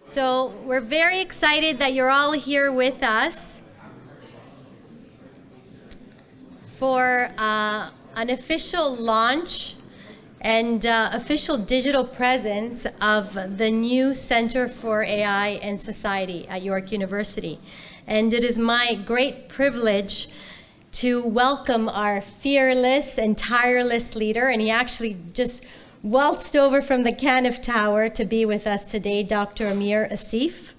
So we're very excited that you're all here with us for an official launch and official digital presence of the new Center for AI and Society at York University. And it is my great privilege to welcome our fearless and tireless leader, and he actually just waltzed over from the Canniff Tower to be with us today, Dr. Amir Asif.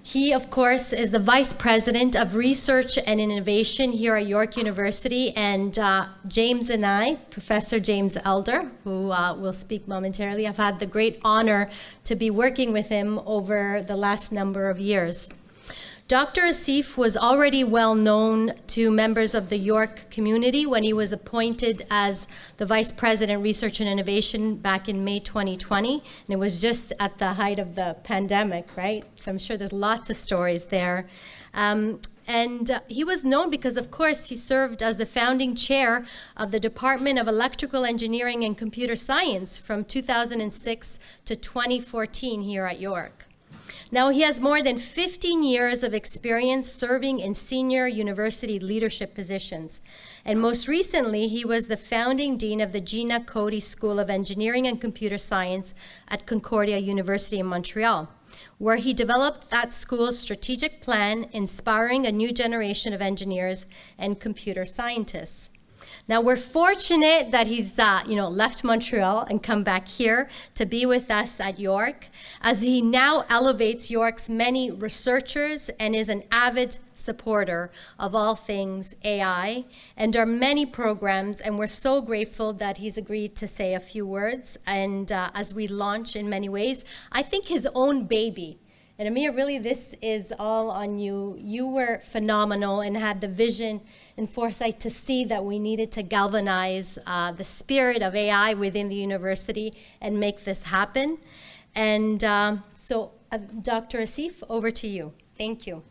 He, of course, is the Vice President of Research and Innovation here at York University, and James and I, Professor James Elder, who will speak momentarily, I've had the great honor to be working with him over the last number of years. Dr. Asif was already well known to members of the York community when he was appointed as the Vice President, Research and Innovation back in May 2020. And it was just at the height of the pandemic, right? So I'm sure there's lots of stories there. He was known because, of course, he served as the founding chair of the Department of Electrical Engineering and Computer Science from 2006 to 2014 here at York. Now, he has more than 15 years of experience serving in senior university leadership positions. And most recently, he was the founding dean of the Gina Coady School of Engineering and Computer Science at Concordia University in Montreal, where he developed that school's strategic plan, inspiring a new generation of engineers and computer scientists. Now, we're fortunate that he's left Montreal and come back here to be with us at York, as he now elevates York's many researchers and is an avid supporter of all things AI and our many programs, and we're so grateful that he's agreed to say a few words. And as we launch in many ways, I think his own baby. And Amir, really, this is all on you. You were phenomenal and had the vision and foresight to see that we needed to galvanize the spirit of AI within the university and make this happen. And Dr. Asif, over to you. Thank you.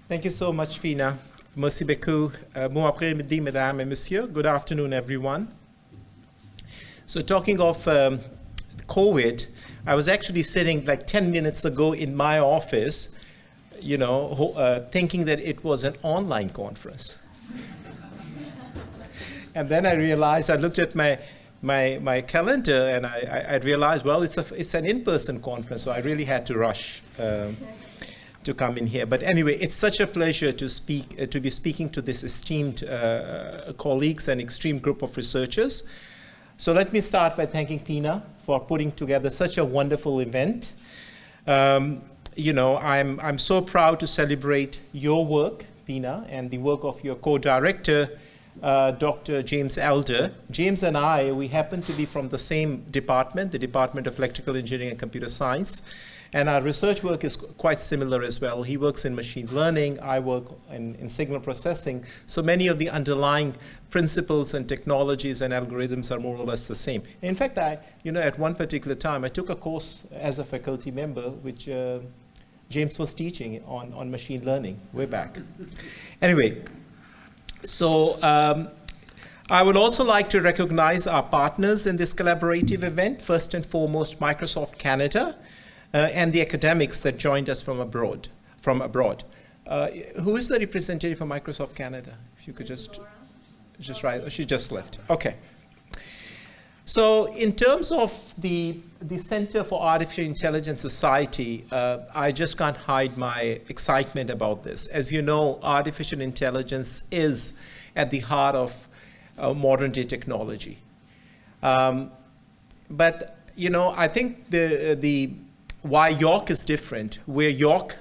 Thank you so much, Pina. Merci beaucoup. Bon après-midi, mesdames et messieurs. Good afternoon, everyone. So talking of COVID, I was actually sitting like 10 minutes ago in my office, thinking that it was an online conference. And then I realized, I looked at my calendar and I realized, well, it's an in-person conference, so I really had to rush to come in here. But anyway, it's such a pleasure to be speaking to this esteemed colleagues and extreme group of researchers. So let me start by thanking Pina for putting together such a wonderful event. I'm so proud to celebrate your work, Pina, and the work of your co-director, Dr. James Elder. James and I, we happen to be from the same department, the Department of Electrical Engineering and Computer Science. And our research work is quite similar as well. He works in machine learning, I work in signal processing. So many of the underlying principles and technologies and algorithms are more or less the same. In fact, at one particular time, I took a course as a faculty member, which James was teaching on machine learning way back. Anyway, so I would also like to recognize our partners in this collaborative event. First and foremost, Microsoft Canada, and the academics that joined us from abroad. Who is the representative of Microsoft Canada? If you could just write. Oh, she just left. Okay. So in terms of the Center for Artificial Intelligence Society, I just can't hide my excitement about this. As you know, artificial intelligence is at the heart of modern day technology. But I think why York is different, where York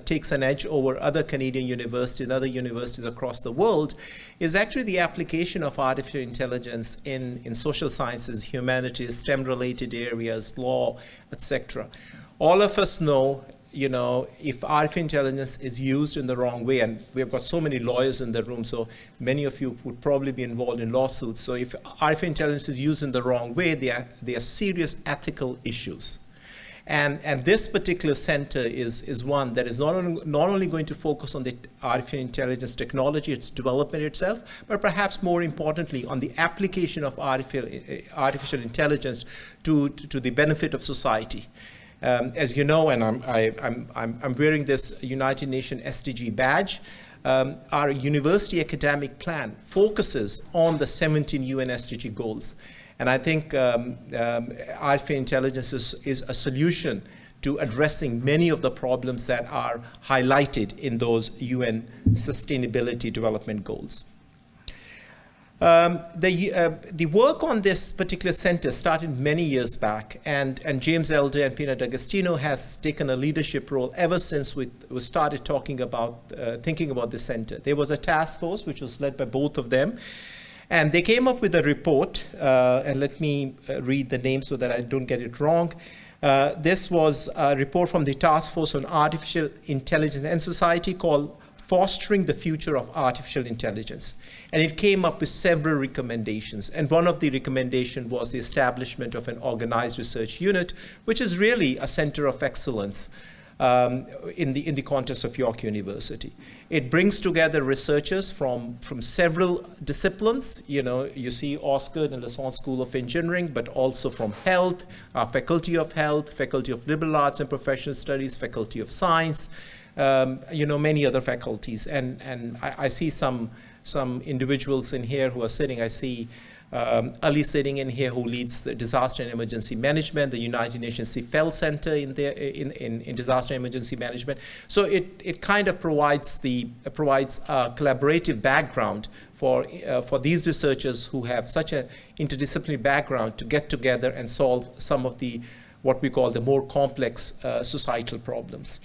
takes an edge over other Canadian universities and other universities across the world, is actually the application of artificial intelligence in social sciences, humanities, STEM-related areas, law, etc. All of us know, if artificial intelligence is used in the wrong way, and we've got so many lawyers in the room, so many of you would probably be involved in lawsuits. So if artificial intelligence is used in the wrong way, there are serious ethical issues. And this particular center is one that is not only going to focus on the artificial intelligence technology, its development itself, but perhaps more importantly on the application of artificial intelligence to the benefit of society. As you know, and I'm wearing this United Nations SDG badge. Our university academic plan focuses on the 17 UN SDG goals. And I think artificial intelligence is a solution to addressing many of the problems that are highlighted in those UN Sustainability Development Goals. The work on this particular center started many years back, and James Elder and Pina D'Agostino has taken a leadership role ever since we started thinking about the center. There was a task force which was led by both of them, and they came up with a report, and let me read the name so that I don't get it wrong. This was a report from the Task Force on Artificial Intelligence and Society called Fostering the Future of Artificial Intelligence. And it came up with several recommendations. And one of the recommendations was the establishment of an organized research unit, which is really a center of excellence in the context of York University. It brings together researchers from several disciplines. You know, you see Osgood and Lassonde School of Engineering, but also from health, Faculty of Health, Faculty of Liberal Arts and Professional Studies, Faculty of Science, many other faculties. And I see some individuals in here who are sitting. I see Ali sitting in here, who leads the Disaster and Emergency Management, the United Nations CFEL Center in Disaster and Emergency Management. So it kind of provides a collaborative background for these researchers who have such an interdisciplinary background to get together and solve some of what we call the more complex societal problems.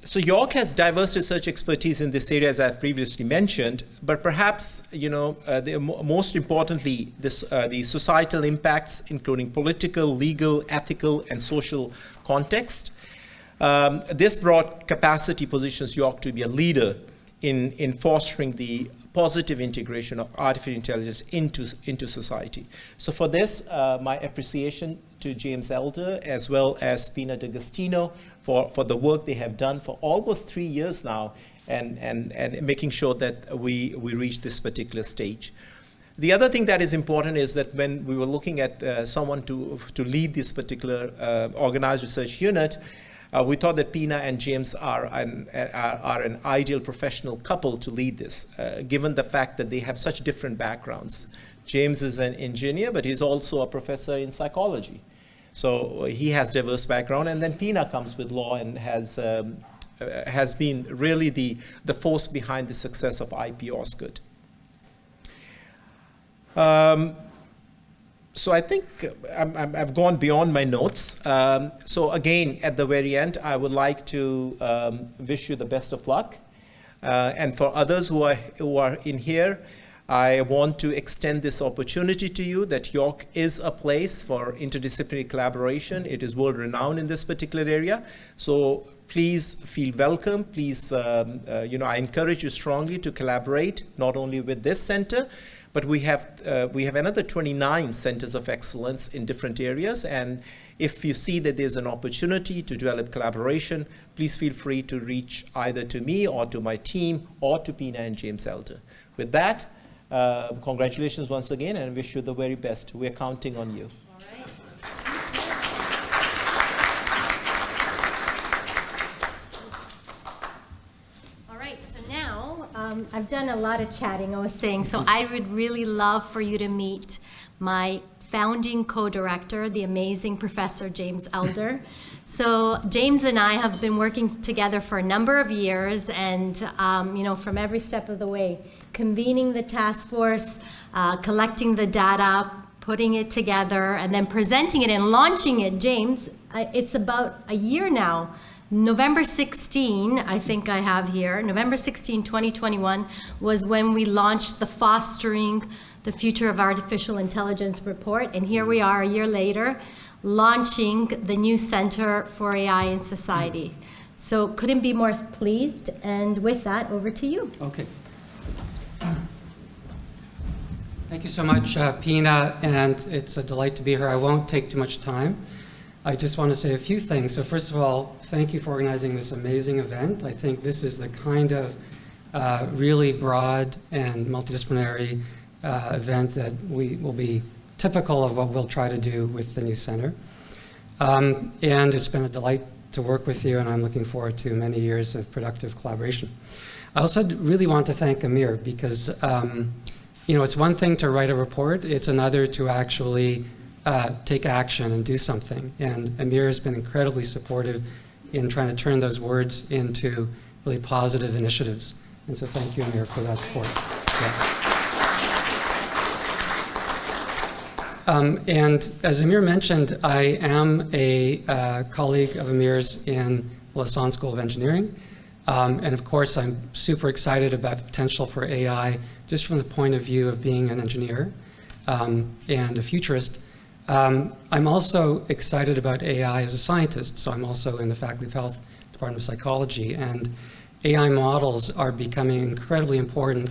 So York has diverse research expertise in this area, as I've previously mentioned, but perhaps, most importantly, the societal impacts, including political, legal, ethical, and social context. This broad capacity positions York to be a leader in fostering the positive integration of artificial intelligence into society. So for this, my appreciation to James Elder as well as Pina D'Agostino for the work they have done for almost 3 years now, and making sure that we reach this particular stage. The other thing that is important is that when we were looking at someone to lead this particular organized research unit, we thought that Pina and James are an ideal professional couple to lead this, given the fact that they have such different backgrounds. James is an engineer, but he's also a professor in psychology. So he has diverse background, and then Pina comes with law and has been really the force behind the success of IP Osgood. So I think I've gone beyond my notes. So again, at the very end, I would like to wish you the best of luck. And for others who are in here, I want to extend this opportunity to you that York is a place for interdisciplinary collaboration. It is world renowned in this particular area. So please feel welcome. Please, I encourage you strongly to collaborate, not only with this center, but we have another 29 centers of excellence in different areas. And if you see that there's an opportunity to develop collaboration, please feel free to reach either to me or to my team or to Pina and James Elder. With that, congratulations once again, and wish you the very best. We're counting on you. All right. All right, so now I've done a lot of chatting, I was saying, so I would really love for you to meet my founding co-director, the amazing Professor James Elder. So James and I have been working together for a number of years, and from every step of the way, convening the task force, collecting the data, putting it together, and then presenting it and launching it. James, it's about a year now. November 16, I think I have here, November 16, 2021, was when we launched the Fostering the Future of Artificial Intelligence report, and here we are a year later, launching the new Center for AI in Society. So couldn't be more pleased, and with that, over to you. Okay. Thank Thank you so much, Pina, and it's a delight to be here. I won't take too much time. I just want to say a few things. So first of all, thank you for organizing this amazing event. I think this is the kind of really broad and multidisciplinary event that will be typical of what we'll try to do with the new center. And it's been a delight to work with you, and I'm looking forward to many years of productive collaboration. I also really want to thank Amir because it's one thing to write a report, it's another to actually take action and do something. And Amir has been incredibly supportive in trying to turn those words into really positive initiatives. And so thank you, Amir, for that support. Yeah. And as Amir mentioned, I am a colleague of Amir's in Lausanne School of Engineering. And of course, I'm super excited about the potential for AI just from the point of view of being an engineer and a futurist. I'm also excited about AI as a scientist. So I'm also in the Faculty of Health Department of Psychology. And AI models are becoming incredibly important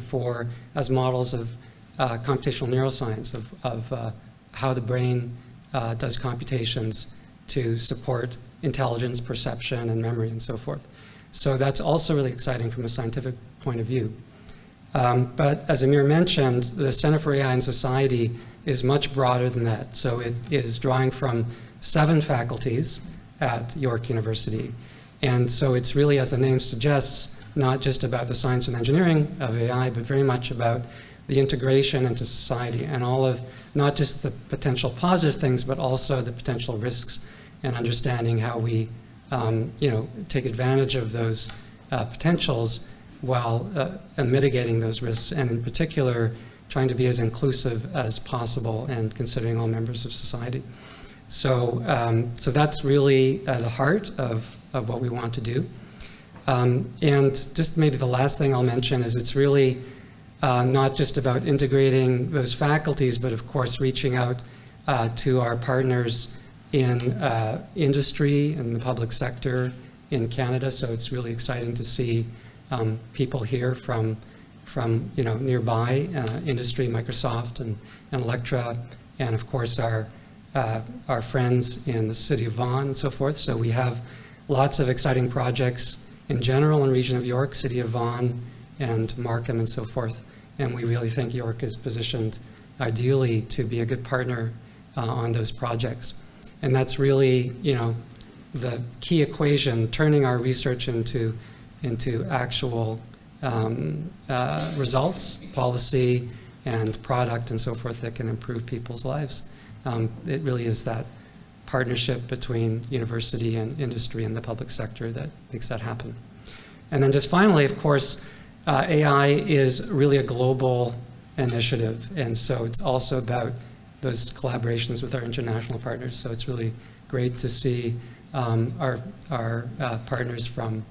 as models of computational neuroscience, of how the brain does computations to support intelligence, perception, and memory, and so forth. So that's also really exciting from a scientific point of view. But as Amir mentioned, the Center for AI and Society is much broader than that. So it is drawing from 7 faculties at York University. And so it's really, as the name suggests, not just about the science and engineering of AI, but very much about the integration into society and all of not just the potential positive things, but also the potential risks and understanding how we take advantage of those potentials while mitigating those risks, and in particular, trying to be as inclusive as possible and considering all members of society. So that's really the heart of what we want to do. And just maybe the last thing I'll mention is it's really not just about integrating those faculties, but of course reaching out to our partners in industry and the public sector in Canada. So it's really exciting to see people here from nearby industry, Microsoft and Electra, and of course our friends in the city of Vaughan and so forth. So we have lots of exciting projects in general in the region of York, city of Vaughan, and Markham and so forth. And we really think York is positioned ideally to be a good partner on those projects. And that's really, the key equation, turning our research into actual results, policy, and product, and so forth that can improve people's lives. It really is that partnership between university and industry and the public sector that makes that happen. And then just finally, of course, AI is really a global initiative, and so it's also about those collaborations with our international partners. So it's really great to see our partners from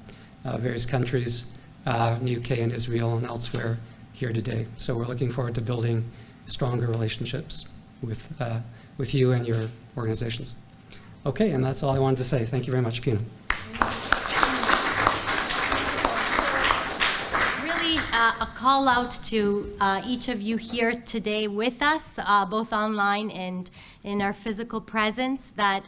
various countries, the UK and Israel and elsewhere here today. So we're looking forward to building stronger relationships with you and your organizations. Okay, and that's all I wanted to say. Thank you very much, Pina. A call out to each of you here today with us, both online and in our physical presence, that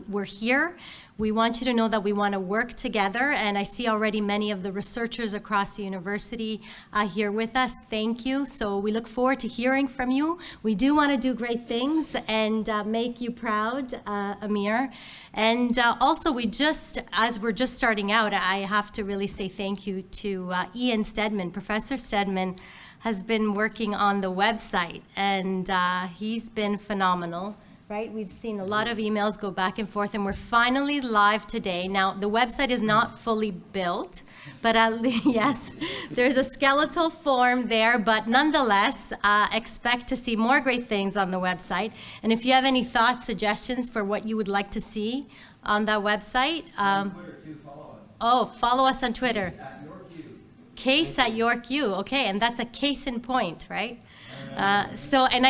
we're here. We want you to know that we want to work together, and I see already many of the researchers across the university here with us. Thank you. So we look forward to hearing from you. We do want to do great things and make you proud, Amir. And also, as we're just starting out, I have to really say thank you to Ian Stedman. Professor Stedman has been working on the website, and he's been phenomenal. Right? We've seen a lot of emails go back and forth, and we're finally live today. Now, the website is not fully built, but yes, there's a skeletal form there, but nonetheless, expect to see more great things on the website. And if you have any thoughts, suggestions for what you would like to see on that website, follow us on Twitter. Case at York U. Okay, and that's a case in point, right? And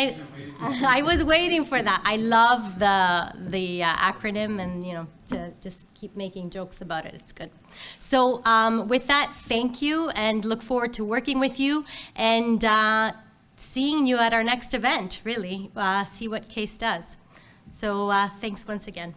I was waiting for that. I love the acronym, and to just keep making jokes about it. It's good. So with that, thank you, and look forward to working with you. And seeing you at our next event, really, see what CASE does. So thanks once again.